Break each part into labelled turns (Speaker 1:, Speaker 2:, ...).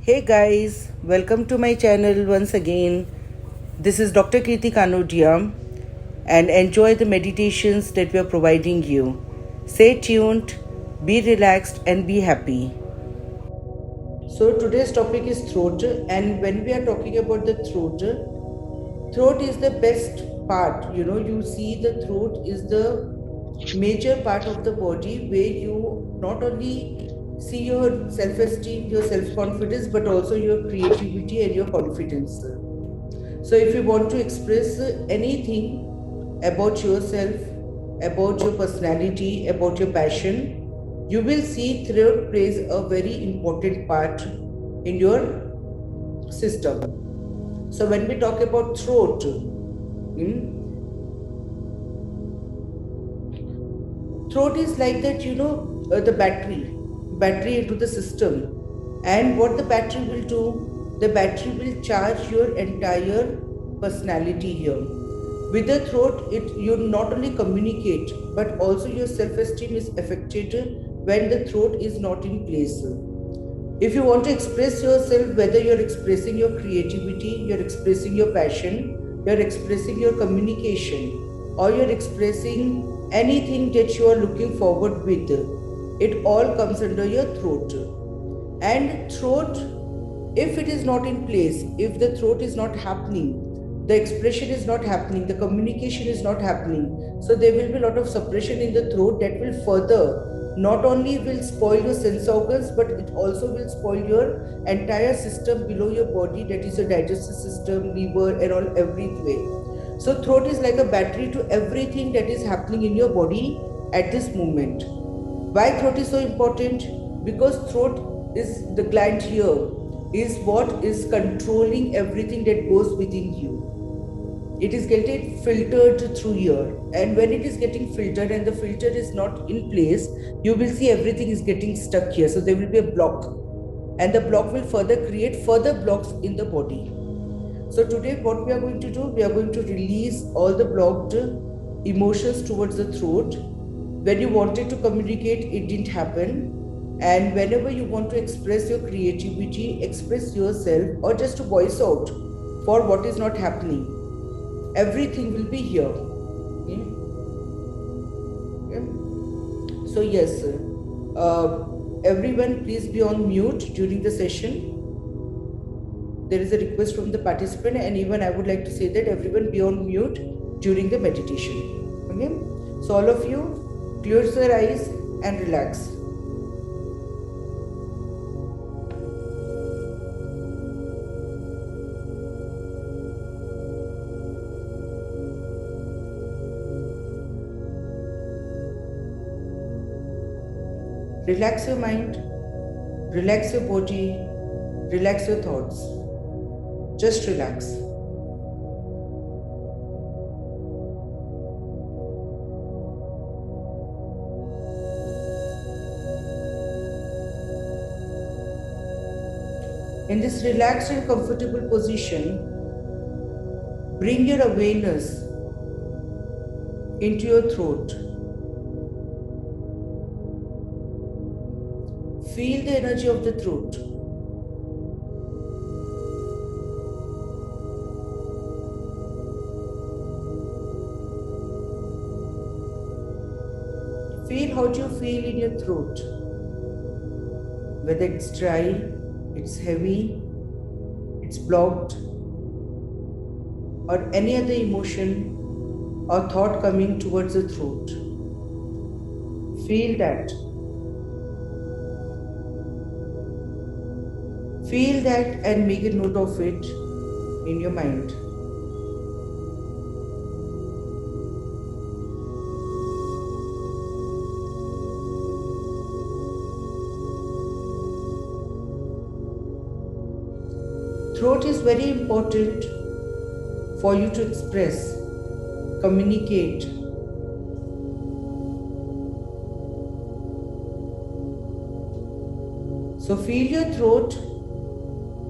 Speaker 1: Hey guys, welcome to my channel once again. This is Dr. Kirti Kanodia and enjoy the meditations that we are providing you. Stay tuned, be relaxed and be happy. So today's topic is throat, and when we are talking about the throat is the best part. You see the throat is the major part of the body where you not only see your self-esteem, your self-confidence, but also your creativity and your confidence. So if you want to express anything about yourself, about your personality, about your passion, you will see throat plays a very important part in your system. So when we talk about throat, throat is like that, the battery into the system. And what the battery will do, the battery will charge your entire personality here. With the throat, you not only communicate, but also your self-esteem is affected when the throat is not in place. If you want to express yourself, whether you're expressing your creativity, you're expressing your passion, you're expressing your communication, or you're expressing anything that you are looking forward with, it all comes under your throat. And throat, if it is not in place, if the throat is not happening, the expression is not happening, the communication is not happening, so there will be a lot of suppression in the throat that will further not only will spoil your sense organs, but it also will spoil your entire system below your body, that is your digestive system, liver and all, every way. So throat is like a battery to everything that is happening in your body at this moment. Why throat is so important? Because throat is the gland here, is what is controlling everything that goes within you. It is getting filtered through here, and when it is getting filtered and the filter is not in place, you will see everything is getting stuck here. So there will be a block, and the block will further create further blocks in the body. So today what we are going to do, we are going to release all the blocked emotions towards the throat. When you wanted to communicate, it didn't happen, and whenever you want to express your creativity, express yourself, or just to voice out for what is not happening, everything will be here. So yes, everyone please be on mute during the session. There is a request from the participant, and even I would like to say that everyone be on mute during the meditation. Okay, so all of you close your eyes and relax. Relax your mind, relax your body, relax your thoughts. Just relax. In this relaxed and comfortable position, bring your awareness into your throat. Feel the energy of the throat. Feel how do you feel in your throat. Whether it's dry, it's heavy, it's blocked, or any other emotion or thought coming towards the throat. Feel that. Feel that and make a note of it in your mind. Throat is very important for you to express, communicate. So feel your throat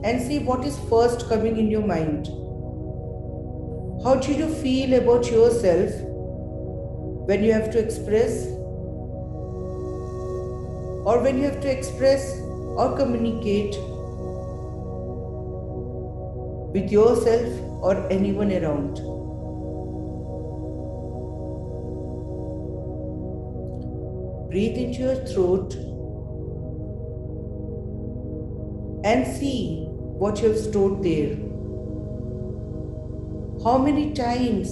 Speaker 1: and see what is first coming in your mind. How do you feel about yourself when you have to express, or when you have to express or communicate with yourself or anyone around. Breathe into your throat and see what you have stored there. How many times?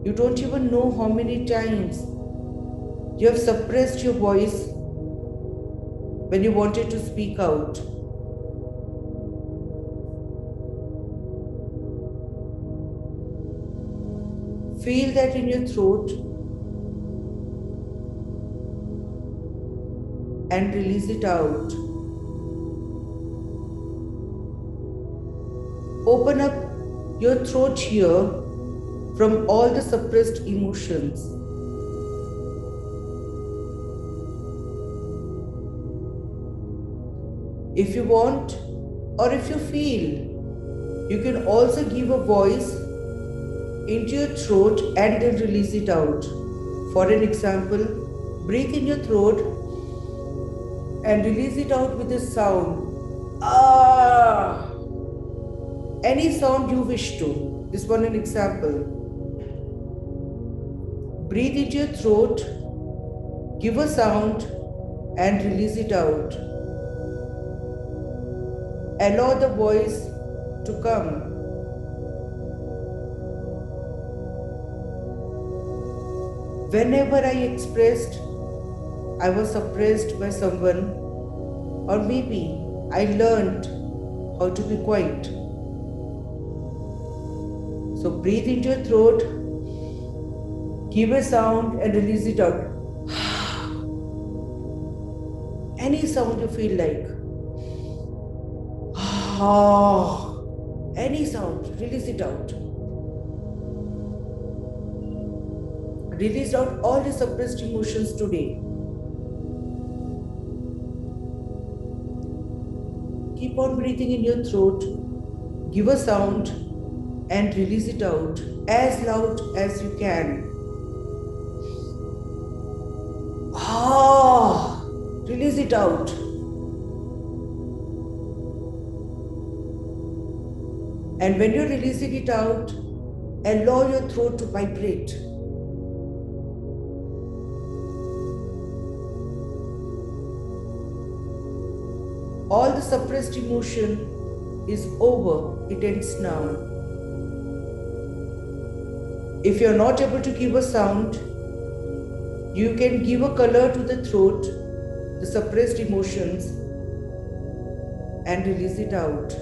Speaker 1: You don't even know how many times you have suppressed your voice when you wanted to speak out. Feel that in your throat and release it out. Open up your throat here from all the suppressed emotions. If you want or if you feel, you can also give a voice into your throat and then release it out. For an example, breathe in your throat and release it out with a sound. Ah! Any sound you wish to. This one an example. Breathe into your throat, give a sound and release it out. Allow the voice to come. Whenever I expressed, I was suppressed by someone, or maybe I learned how to be quiet. So breathe into your throat, give a sound and release it out. Any sound you feel like. Any sound, release it out. Release out all the suppressed emotions today. Keep on breathing in your throat, give a sound and release it out as loud as you can. Release it out. And when you're releasing it out, allow your throat to vibrate. All the suppressed emotion is over, it ends now. If you're not able to give a sound, you can give a color to the throat, the suppressed emotions, and release it out.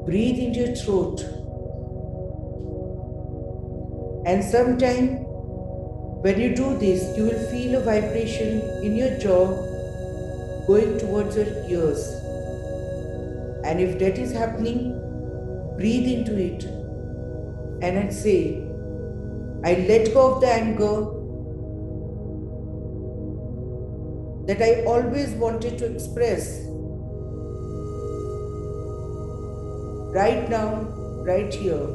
Speaker 1: Breathe into your throat. And sometime when you do this, you will feel a vibration in your jaw going towards your ears. And if that is happening, breathe into it and I'd say, I let go of the anger that I always wanted to express. Right now, right here.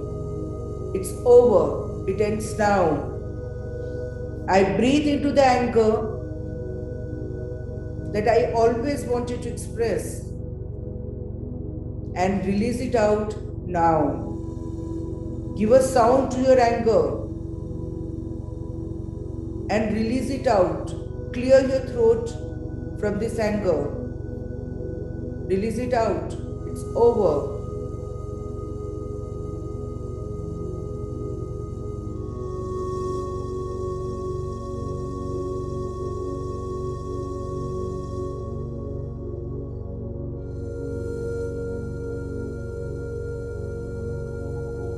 Speaker 1: It's over. It ends now. I breathe into the anger that I always wanted to express and release it out now. Give a sound to your anger and release it out. Clear your throat from this anger. Release it out. It's over.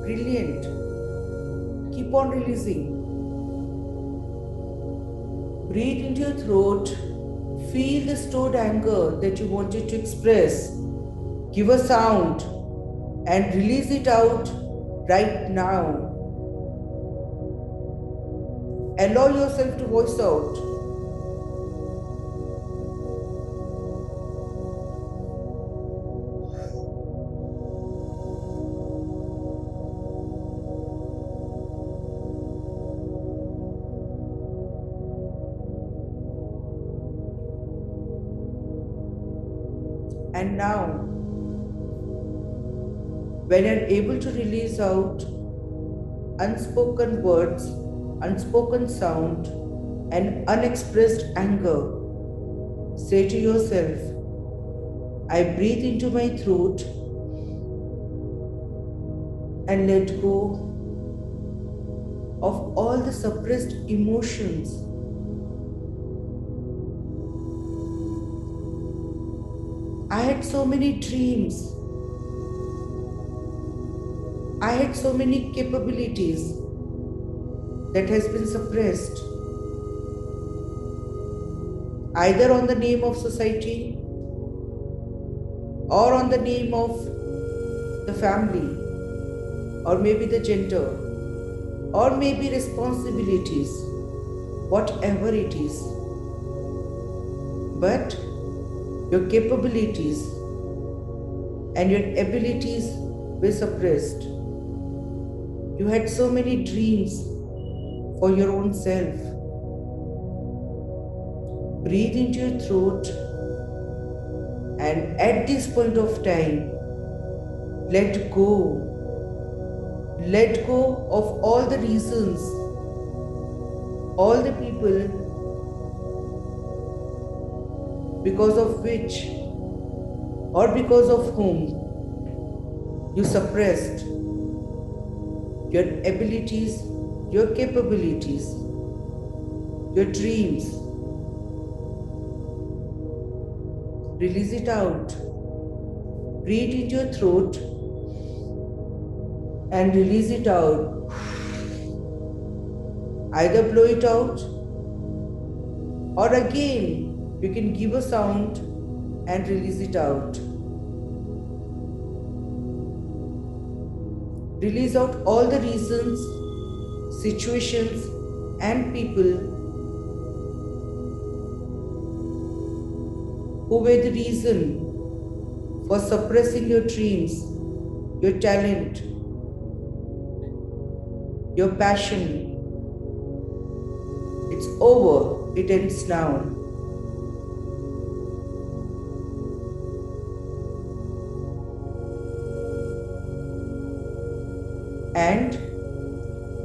Speaker 1: Brilliant. Keep on releasing. Breathe into your throat. Feel the stored anger that you wanted to express. Give a sound and release it out right now. Allow yourself to voice out. And now, when you're able to release out unspoken words, unspoken sound, and unexpressed anger, say to yourself, I breathe into my throat and let go of all the suppressed emotions. I had so many dreams. I had so many capabilities that has been suppressed, either on the name of society or on the name of the family, or maybe the gender, or maybe responsibilities, whatever it is. But your capabilities and your abilities were suppressed. You had so many dreams for your own self. Breathe into your throat, and at this point of time, let go. Let go of all the reasons, all the people because of which or because of whom you suppressed your abilities, your capabilities, your dreams. Release it out. Breathe into your throat and release it out. Either blow it out, or again you can give a sound and release it out. Release out all the reasons, situations, and people who were the reason for suppressing your dreams, your talent, your passion. It's over, it ends now. And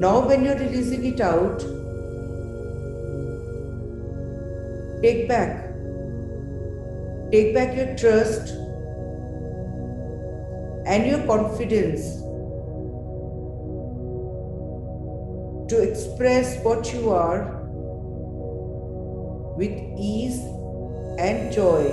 Speaker 1: now, when you're releasing it out, take back your trust and your confidence to express what you are with ease and joy.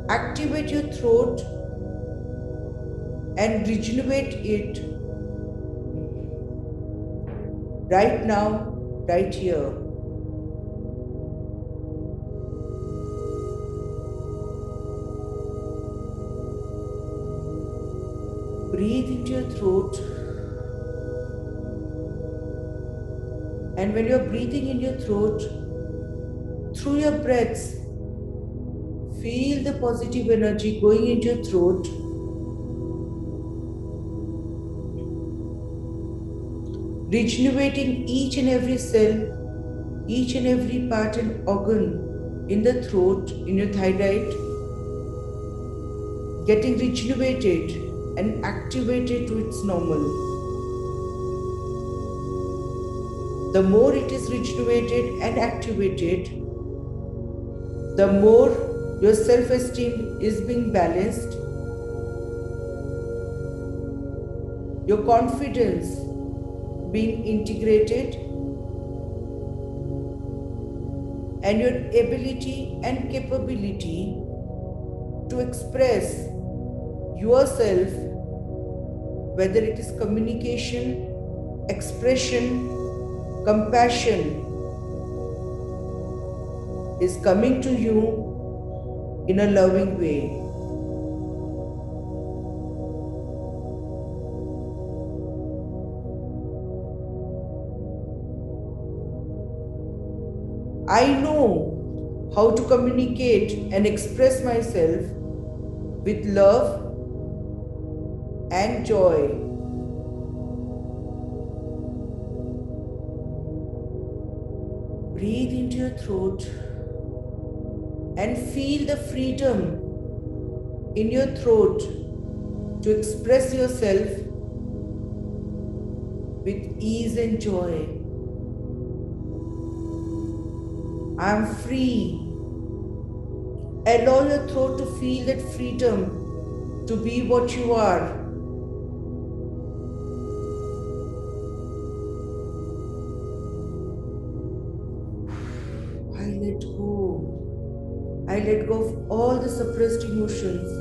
Speaker 1: Activate your throat and rejuvenate it right now, right here. Breathe into your throat, and when you're breathing in your throat, through your breaths, feel the positive energy going into your throat. Rejuvenating each and every cell, each and every part and organ in the throat, in your thyroid, getting rejuvenated and activated to its normal. The more it is rejuvenated and activated, the more your self-esteem is being balanced, your confidence being integrated, and your ability and capability to express yourself, whether it is communication, expression, compassion, is coming to you in a loving way. I know how to communicate and express myself with love and joy. Breathe into your throat and feel the freedom in your throat to express yourself with ease and joy. I am free. Allow your throat to feel that freedom to be what you are. I let go. I let go of all the suppressed emotions.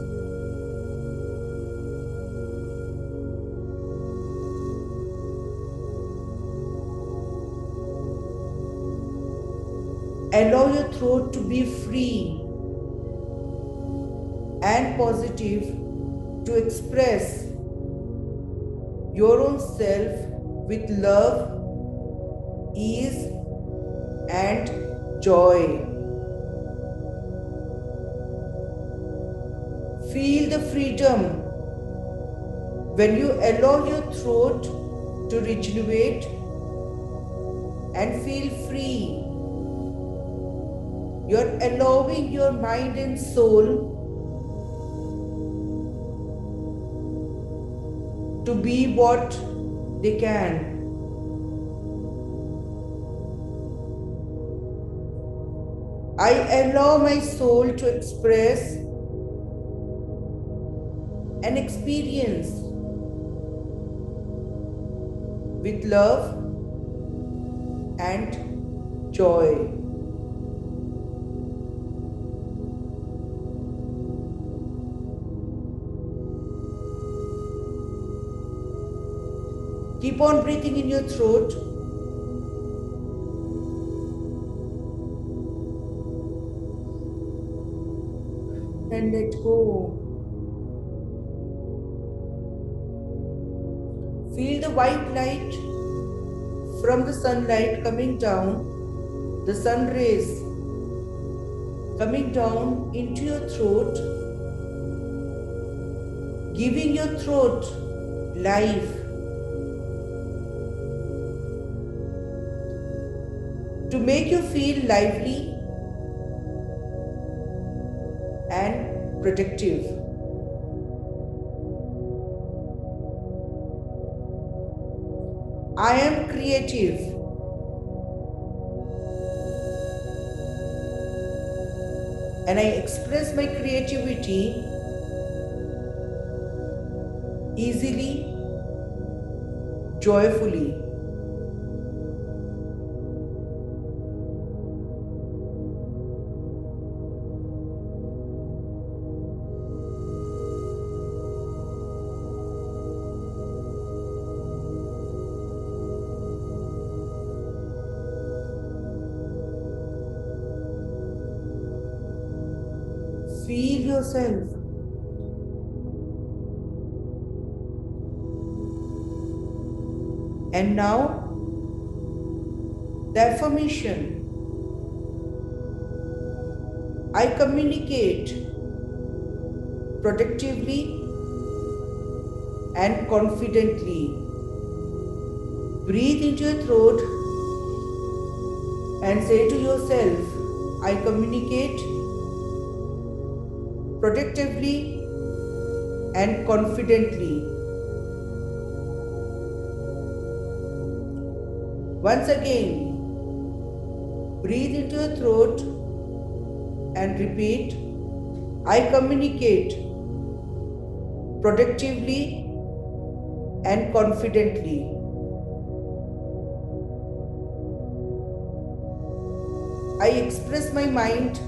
Speaker 1: Allow your throat to be free and positive to express your own self with love, ease, and joy. Feel the freedom when you allow your throat to regenerate and feel free. You're allowing your mind and soul to be what they can. I allow my soul to express and experience with love and joy. Keep on breathing in your throat. And let go. Feel the white light from the sunlight coming down, the sun rays coming down into your throat, giving your throat life. To make you feel lively and productive. I am creative. And I express my creativity easily, joyfully. Feel yourself. And now, the affirmation. I communicate productively and confidently. Breathe into your throat and say to yourself, I communicate productively and confidently. Once again, breathe into your throat and repeat, I communicate productively and confidently. I express my mind,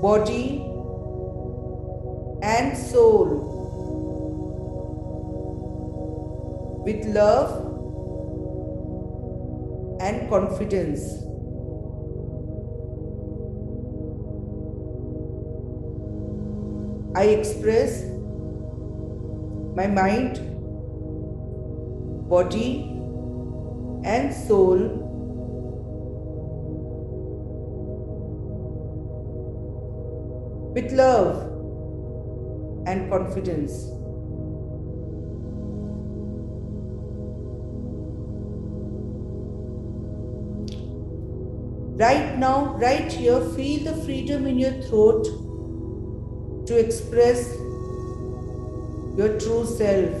Speaker 1: body, and soul with love and confidence. I express my mind, body, and soul with love and confidence. Right now, right here, feel the freedom in your throat to express your true self.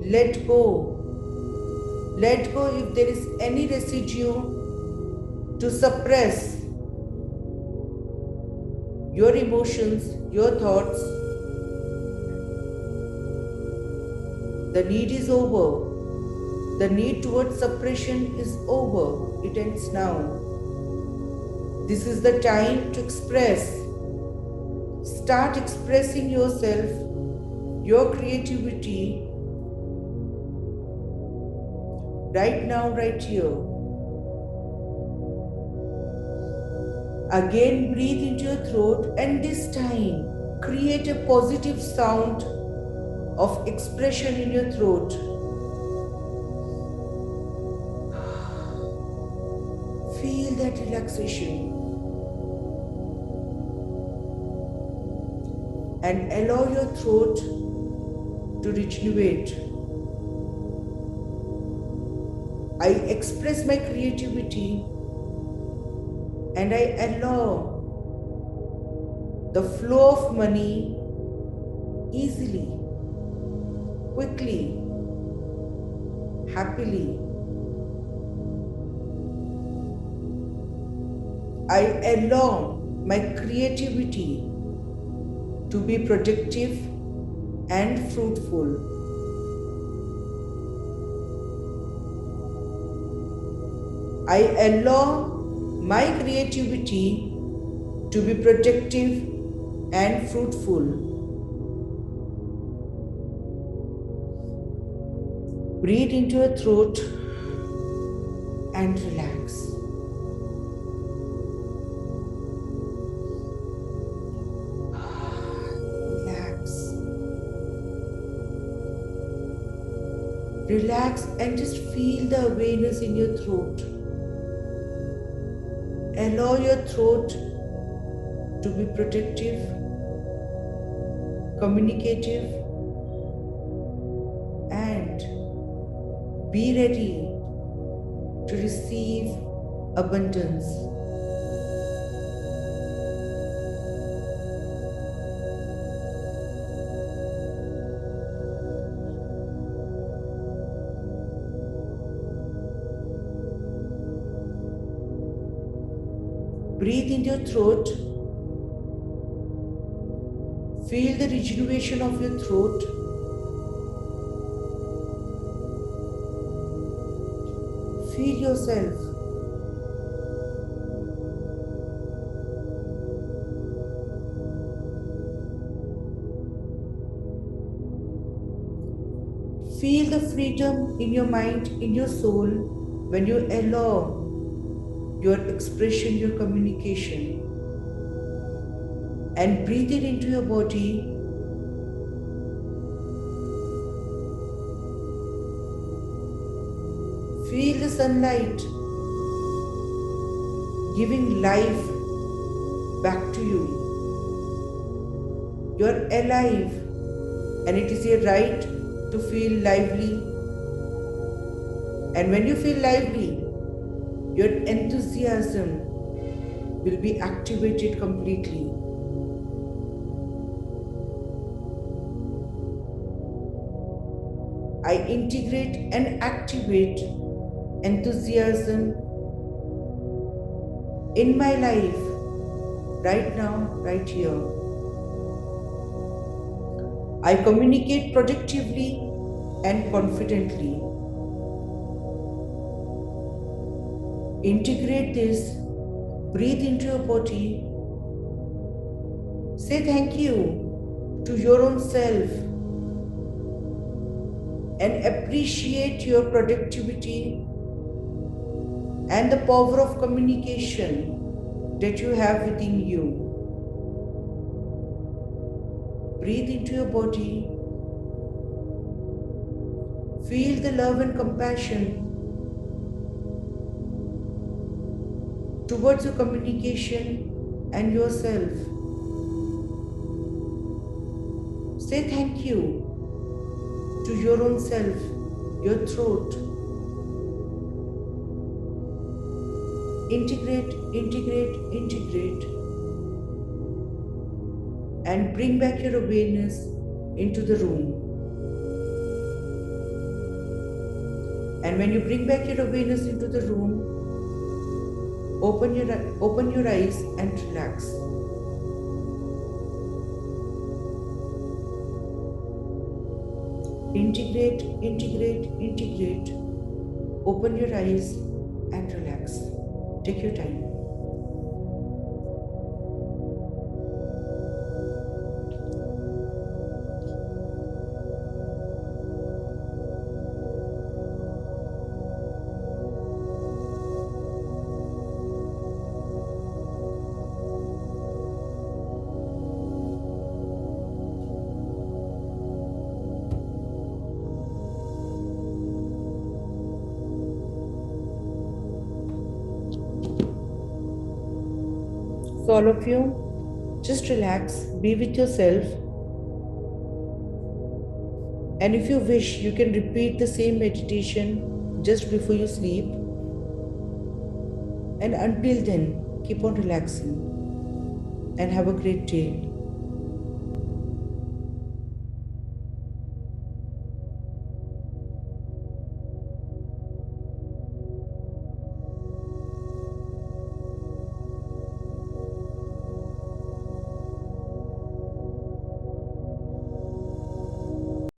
Speaker 1: Let go. Let go if there is any residue to suppress your emotions, your thoughts. The need is over. The need towards suppression is over. It ends now. This is the time to express. Start expressing yourself, your creativity, right now, right here. Again, breathe into your throat, and this time, create a positive sound of expression in your throat. Feel that relaxation. And allow your throat to regenerate. I express my creativity and I allow the flow of money easily, quickly, happily. I allow my creativity to be productive and fruitful. I allow my creativity to be productive and fruitful. Breathe into your throat and relax. Relax and just feel the awareness in your throat. Allow your throat to be protective, communicative, and be ready to receive abundance. Breathe into your throat. Feel the rejuvenation of your throat. Feel yourself. Feel the freedom in your mind, in your soul, when you allow your expression, your communication, and breathe it into your body. Feel the sunlight giving life back to you. You're alive, and it is your right to feel lively. And when you feel lively, your enthusiasm will be activated completely. I integrate and activate enthusiasm in my life right now, right here. I communicate productively and confidently. Integrate this, breathe into your body. Say thank you to your own self and appreciate your productivity and the power of communication that you have within you. Breathe into your body. Feel the love and compassion towards your communication and yourself. Say thank you to your own self, your throat. Integrate, integrate, integrate. And bring back your awareness into the room. And when you bring back your awareness into the room, open your eyes and relax. Integrate, integrate, integrate. Open your eyes and relax. Take your time. So all of you, just relax, be with yourself. And if you wish, you can repeat the same meditation just before you sleep. And until then, keep on relaxing and have a great day.